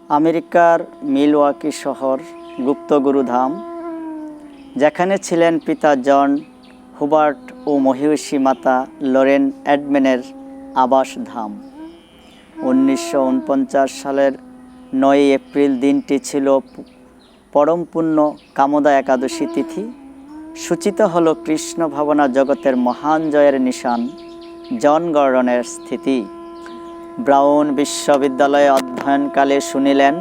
আমেরিকার মিলওয়াকি শহর গুপ্তগুরুধাম, যেখানে ছিলেন পিতা জন হুবার্ট ও মহিষী মাতা লরেন এডম্যানের আবাসধাম। 1949 সালের 9 এপ্রিল দিনটি ছিল পরম পুণ্য কামদা একাদশী তিথি। সূচিত হল কৃষ্ণ ভাবনা জগতের মহান জয়ের নিশান জন গর্ডনের স্থিতি। ব্রাউন বিশ্ববিদ্যালয়ে অধ্যয়নকালে শুনিলেন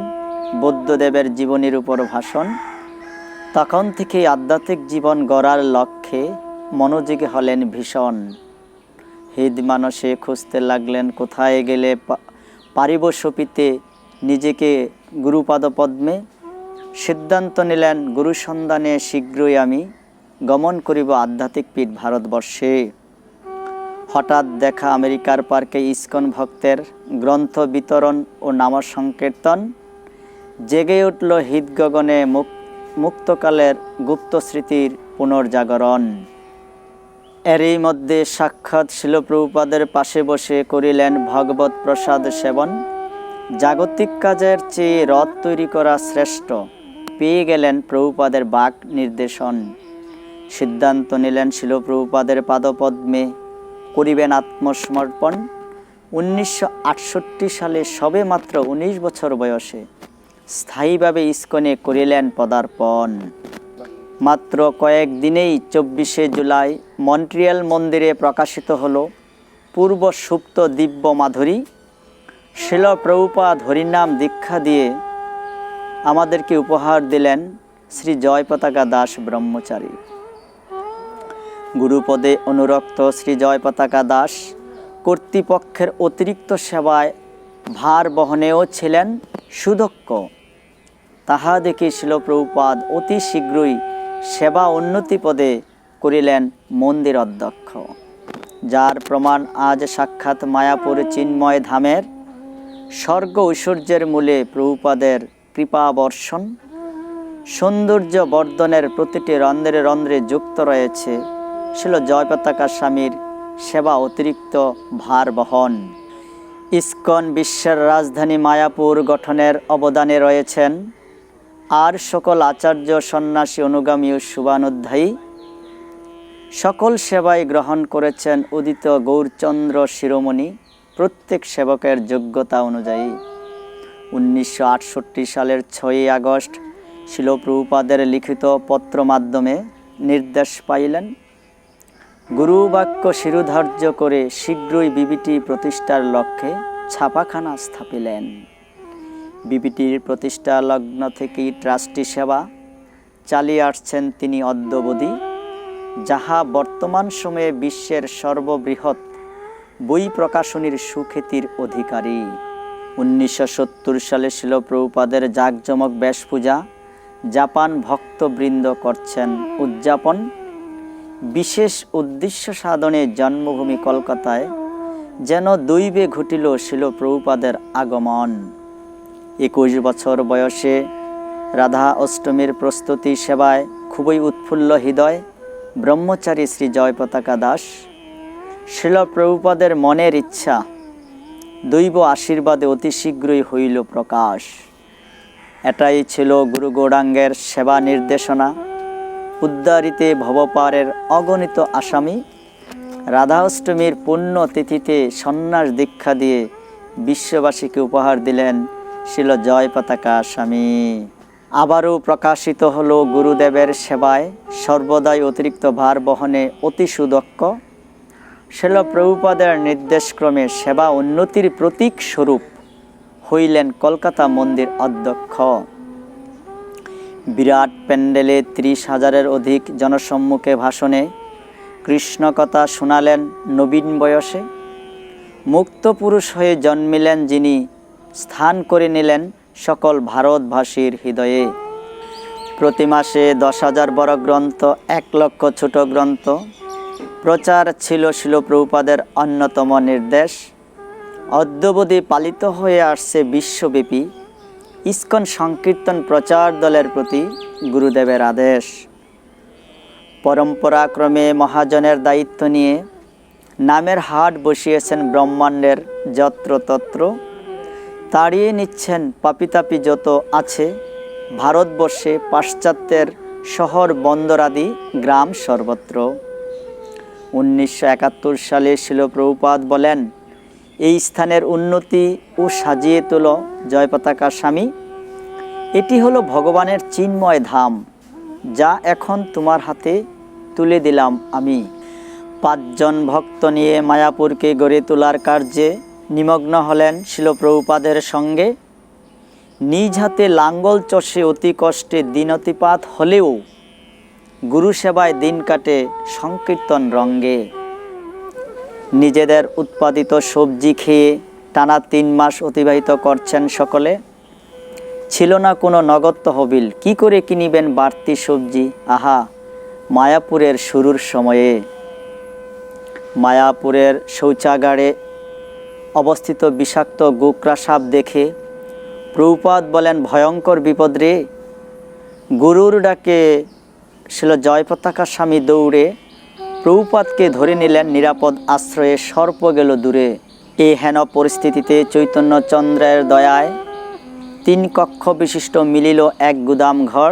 বুদ্ধদেবের জীবনীর উপর ভাষণ। তখন থেকেই আধ্যাত্মিক জীবন গড়ার লক্ষ্যে মনোযোগী হলেন ভীষণ। হৃদ মানসে খুঁজতে লাগলেন কোথায় গেলে পারিব সপিতে নিজেকে গুরুপাদপদ্মে। সিদ্ধান্ত নিলেন গুরু সন্ধানে শীঘ্রই আমি গমন করিব আধ্যাত্মিক পীঠ ভারতবর্ষে। হঠাৎ দেখা আমেরিকার পার্কে ইস্কন ভক্তের গ্রন্থ বিতরণ ও নাম সংকীর্তন। জেগে উঠল হৃদগগনে মুক্তকালের গুপ্ত স্মৃতির পুনর্জাগরণ। এরই মধ্যে সাক্ষাৎ শিলপ্রভুপাদের পাশে বসে করিলেন ভগবত প্রসাদ সেবন। জাগতিক কাজের চেয়ে রথ তৈরি করা শ্রেষ্ঠ, পেয়ে গেলেন প্রভুপাদের বাক নির্দেশন। সিদ্ধান্ত নিলেন শিলপ্রভুপাদের পাদপদ্মে করিবেন আত্মসমর্পণ। 1968 সালে সবে মাত্র 19 বছর বয়সে স্থায়ীভাবে ইস্কনে করিলেন পদার্পণ। মাত্র কয়েক দিনেই 24 জুলাই মন্ট্রিয়াল মন্দিরে প্রকাশিত হল পূর্ব সুপ্ত দিব্য মাধুরী। শিলপ্রভুপাদ হরিনাম দীক্ষা দিয়ে আমাদেরকে উপহার দিলেন শ্রী জয়পতাকা দাস ব্রহ্মচারী। গুরুপদে অনুরক্ত শ্রী জয়পতাকা দাস কর্তৃপক্ষের অতিরিক্ত সেবায় ভার বহনেও ছিলেন সুদক্ষ। তাহা দেখে শিলপ্রভুপাদ অতি শীঘ্রই সেবা উন্নতি পদে করিলেন মন্দির অধ্যক্ষ, যার প্রমাণ আজ সাক্ষাৎ মায়াপুর চিন্ময় ধামের স্বর্গ ঐশ্বর্যের মূলে প্রভুপাদের কৃপা বর্ষণ। সৌন্দর্য বর্ধনের প্রতিটি রন্ধ্রে রন্ধ্রে যুক্ত রয়েছে শিল জয়পতাকা স্বামীর সেবা অতিরিক্ত ভার বহন। ইস্কন বিশ্বের রাজধানী মায়াপুর গঠনের অবদানে রয়েছেন আর সকল আচার্য সন্ন্যাসী অনুগামী ও শুভানুধ্যায়ী। সকল সেবাই গ্রহণ করেছেন উদিত গৌরচন্দ্র শিরোমণি প্রত্যেক সেবকের যোগ্যতা অনুযায়ী। 1968 সালের 6 আগস্ট শিলপ্রভুপাদের লিখিত পত্র মাধ্যমে নির্দেশ পাইলেন। গুরুবাক্য শিরোধার্য করে শীঘ্রই বিবিটি প্রতিষ্ঠার লক্ষ্যে ছাপাখানা স্থাপিলেন। বিবিটির প্রতিষ্ঠা লগ্ন থেকেই ট্রাস্টি সেবা চালিয়ে আসছেন তিনি অদ্যাবধি, যাহা বর্তমান সময়ে বিশ্বের সর্ববৃহৎ বই প্রকাশনীর সুখ্যাতির অধিকারী। 1970 সালে শিলপ্রভুপাদের জাঁকজমক বেশ পূজা জাপান ভক্তবৃন্দ করছেন উদযাপন। বিশেষ উদ্দেশ্য সাধনে জন্মভূমি কলকাতায় যেন দৈবে ঘটিল শিলপ্রভুপাদের আগমন। 21 বছর বয়সে রাধা অষ্টমীর প্রস্তুতি সেবায় খুবই উৎফুল্ল হৃদয় ব্রহ্মচারী শ্রী জয়পতাকা দাস। শিলপ্রভুপাদের মনের ইচ্ছা দৈব আশীর্বাদে অতি শীঘ্রই হইল প্রকাশ। এটাই ছিল গুরু গৌরাঙ্গের সেবা নির্দেশনা। উদ্ধারিতে ভবপারের অগণিত আসামি। রাধা অষ্টমীর পুণ্য তিথিতে সন্ন্যাস দীক্ষা দিয়ে বিশ্ববাসীকে উপহার দিলেন শিল জয়পতাকা স্বামী। আবারও প্রকাশিত হল গুরুদেবের সেবায় সর্বদাই অতিরিক্ত ভার বহনে অতি সুদক্ষ। শিলপ্রভুপাদের নির্দেশক্রমে সেবা উন্নতির প্রতীক স্বরূপ হইলেন কলকাতা মন্দির অধ্যক্ষ। বিরাট প্যান্ডেলে 30,000-এর অধিক জনসম্মুখে ভাষণে কৃষ্ণকথা শোনালেন নবীন বয়সে। মুক্ত পুরুষ হয়ে জন্মিলেন যিনি, স্থান করে নিলেন সকল ভারতবাসীর হৃদয়ে। প্রতি মাসে 10,000 বড় গ্রন্থ, 1 লক্ষ ছোট গ্রন্থ প্রচার ছিল শিলপ্রভুপাদের অন্যতম নির্দেশ। অদ্যাবধি পালিত হয়ে আসছে বিশ্বব্যাপী ইস্কন সংকীর্তন প্রচার দলের প্রতি গুরুদেবের আদেশ। পরম্পরাক্রমে মহাজনের দায়িত্ব নিয়ে নামের হাট বসিয়েছেন ব্রহ্মাণ্ডের যত্রতত্র। তাড়িয়ে নিচ্ছেন পাপিতাপি যত আছে ভারতবর্ষে, পাশ্চাত্যের শহর বন্দরাদি গ্রাম সর্বত্র। 1971 সালে শিল প্রভুপাদ বলেন, এই স্থানের উন্নতি ও সাজিয়ে তোলো জয় পতাকা স্বামী। এটি হলো ভগবানের চিন্ময় ধাম, যা এখন তোমার হাতে তুলে দিলাম আমি। 5 জন ভক্ত নিয়ে মায়াপুরকে গড়ে তোলার কার্যে নিমগ্ন হলেন শিল প্রভুপাদের সঙ্গে। নিজ হাতে লাঙ্গল চষে অতি কষ্টে দিনতিপাত হলেও গুরু সেবায় দিন কাটে সংকীর্তন রঙ্গে। নিজেদের উৎপাদিত সবজি খেয়ে টানা 3 মাস অতিবাহিত করছেন সকলে। ছিল না কোনো নগদ তহবিল, কি করে কিনিবেন বাড়তি সবজি? আহা, মায়াপুরের শুরুর সময়ে মায়াপুরের শৌচাগারে অবস্থিত বিষাক্ত গোকরা সাপ দেখে প্রভুপাদ বলেন, ভয়ঙ্কর বিপদ রে। গুরুর ডাকে শিল জয় পতাকা স্বামী দৌড়ে প্রভুপাদকে ধরে নিলেন নিরাপদ আশ্রয়ে। সর্প গেল দূরে। এই হেন পরিস্থিতিতে চৈতন্যচন্দ্রের দয়ায় 3 কক্ষ বিশিষ্ট মিলিল এক গুদাম ঘর,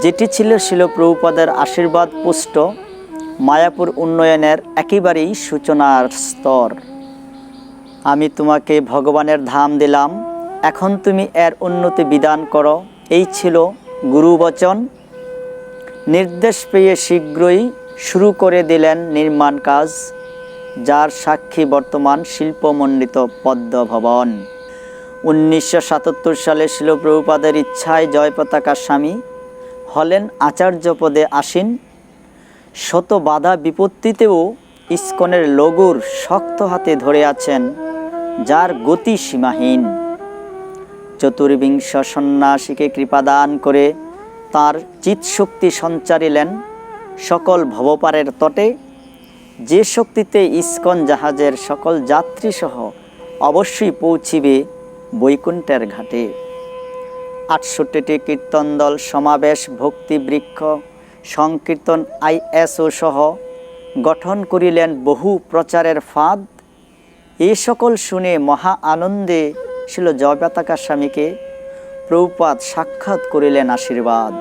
যেটি ছিল শিল প্রভুপাদের আশীর্বাদ পুষ্ট মায়াপুর উন্নয়নের একেবারেই সূচনার স্তর। আমি তোমাকে ভগবানের ধাম দিলাম, এখন তুমি এর উন্নতি বিধান করো, এই ছিল গুরুবচন। নির্দেশ পেয়ে শীঘ্রই শুরু করে দিলেন নির্মাণ কাজ, যার সাক্ষী বর্তমান শিল্পমণ্ডিত পদ্মভবন। 1977 সালে শিল প্রভুপাদের ইচ্ছায় জয় পতাকা স্বামী হলেন আচার্য পদে আসীন। শত বাধা বিপত্তিতেও ইস্কনের লগুর শক্ত হাতে ধরে আছেন, যার গতি সীমাহীন। চতুর্বিংশ সন্ন্যাসীকে কৃপাদান করে তাঁর চিৎশক্তি সঞ্চারিলেন সকল ভবপারের তটে, যে শক্তিতে ইস্কন জাহাজের সকল যাত্রীসহ অবশ্যই পৌঁছিবে বৈকুণ্ঠের ঘাটে। 68টি কীর্তন দল সমাবেশ, ভক্তিবৃক্ষ, সংকীর্তন ISO সহ গঠন করিলেন বহু প্রচারের ফাঁদ। এই সকল শুনে মহা আনন্দে শিল জয় পতাকা স্বামীকে প্রভুপাদ সাক্ষাৎ করিলেন আশীর্বাদ।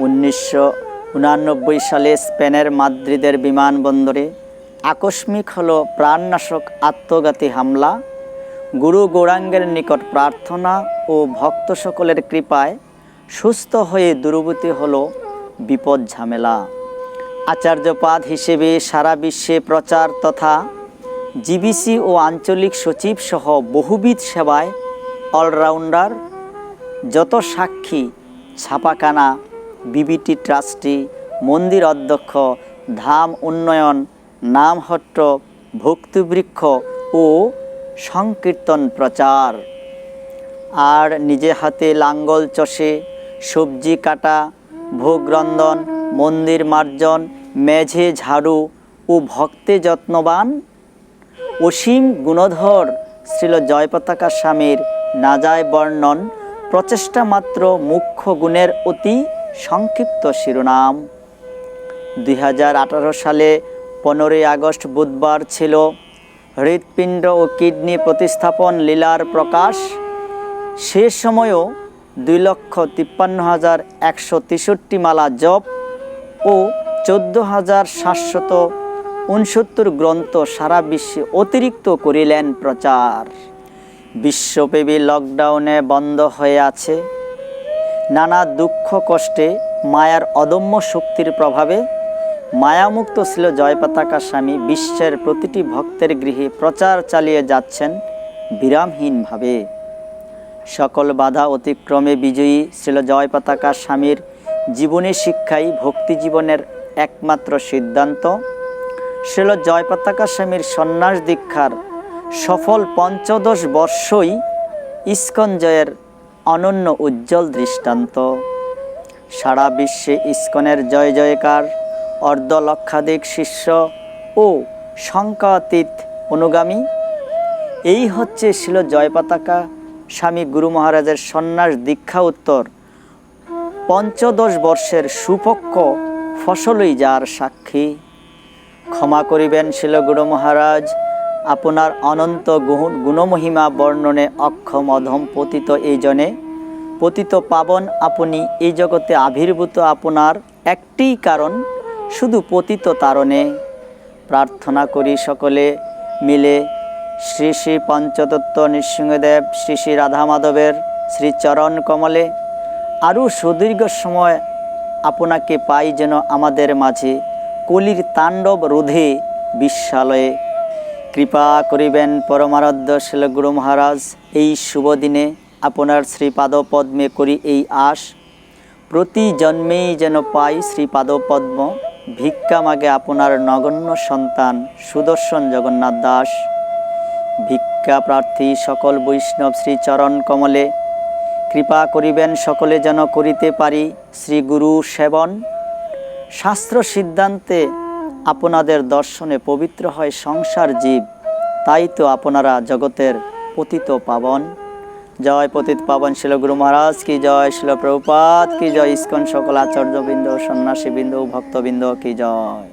1989 সালে স্পেনের মাদ্রিদের বিমানবন্দরে আকস্মিক হলো প্রাণনাশক আত্মঘাতী হামলা। গুরু গৌরাঙ্গের নিকট প্রার্থনা ও ভক্ত সকলের কৃপায় সুস্থ হয়ে দূরবর্তী হলো বিপদ ঝামেলা। আচার্যপাদ হিসেবে সারা বিশ্বে প্রচার তথা জিবিসি ও আঞ্চলিক সচিব সহ বহুবিধ সেবায় অলরাউন্ডার। যত সাক্ষী, ছাপাখানা, বিবিটি ট্রাস্টি, মন্দির অধ্যক্ষ, ধাম উন্নয়ন, নামহট্ট, ভক্তিবৃক্ষ ও সংকীর্তন প্রচার। আর নিজে হাতে লাঙ্গল চষে সবজি কাটা, ভোগ রন্ধন, মন্দির মার্জন, মেঝে ঝাড়ু ও ভক্তে যত্নবান অসীম গুণধর শ্রীল জয় পতাকা স্বামীর না যায় বর্ণন। প্রচেষ্টা মাত্র মুখ্য গুণের অতি সংক্ষিপ্ত শিরোনাম। 2018 সালে 15 আগস্ট বুধবার ছিল হৃৎপিণ্ড ও কিডনি প্রতিস্থাপন লীলার প্রকাশ। সে সময়ও 2,53,163 মালা জপ ও 14,769 গ্রন্থ সারা বিশ্বে অতিরিক্ত করিলেন প্রচার। বিশ্বব্যাপী লকডাউনে বন্ধ হয়ে আছে। নানা দুঃখ কষ্টে মায়ার অদম্য শক্তির প্রভাবে মায়ামুক্ত ছিল জয় পতাকা স্বামী বিশ্বের প্রতিটি ভক্তের গৃহে প্রচার চালিয়ে যাচ্ছেন বিরামহীনভাবে। সকল বাধা অতিক্রমে বিজয়ী ছিল জয় পতাকা স্বামীর জীবনী শিক্ষাই ভক্তি জীবনের একমাত্র সিদ্ধান্ত। ছিল জয় পতাকা স্বামীর সন্ন্যাস দীক্ষার সফল 15 বর্ষই ইস্কন জয়ের অনন্য উজ্জ্বল দৃষ্টান্ত। সারা বিশ্বে ইস্কনের জয় জয়কার, অর্ধলক্ষাধিক শিষ্য ও সংখ্যাতীত অনুগামী। এই হচ্ছে ছিল জয় পতাকা স্বামী গুরু মহারাজের সন্ন্যাস দীক্ষা উত্তর 15 বর্ষের সুপক্ষ ফসলই যার সাক্ষী। ক্ষমা করিবেন ছিল গুরু মহারাজ, আপনার অনন্ত গুণমহিমা বর্ণনে অক্ষম অধম পতিত এই জনে পতিত পাবন আপনি এই জগতে আবির্ভূত আপনার একটিই কারণ, শুধু পতিত তারণে। প্রার্থনা করি সকলে মিলে শ্রী শ্রী পঞ্চতত্ত্ব নৃসিংহদেব শ্রী শ্রী রাধা মাধবের শ্রীচরণ কমলে আরও সুদীর্ঘ সময় আপনাকে পাই, যেন আমাদের মাঝে কলির তাণ্ডব রোধে বিশ্বালয়ে। কৃপা করিবেন পরমারাধ্য শিল গুরু মহারাজ। এই শুভ দিনে আপনার শ্রীপাদপদ্মে করি এই আশ, প্রতি জন্মেই যেন পাই শ্রীপাদপদ্ম। ভিক্ষা মাগে আপনার নগণ্য সন্তান সুদর্শন জগন্নাথ দাস। ভিক্ষা প্রার্থী সকল বৈষ্ণব শ্রীচরণ কমলে কৃপা করিবেন সকলে যেন করিতে পারি শ্রী গুরু সেবন। শাস্ত্র সিদ্ধান্তে আপনাদের দর্শনে পবিত্র হয় সংসার জীব, তাই তো আপনারা জগতের পতিত পাবন। জয় পতিত পাবন শিল গুরু মহারাজ কি জয়, শিল প্রভুপাদ কি জয়, ইস্কন সকল আচার্যবৃন্দ সন্ন্যাসীবৃন্দ ভক্তবৃন্দ কি জয়।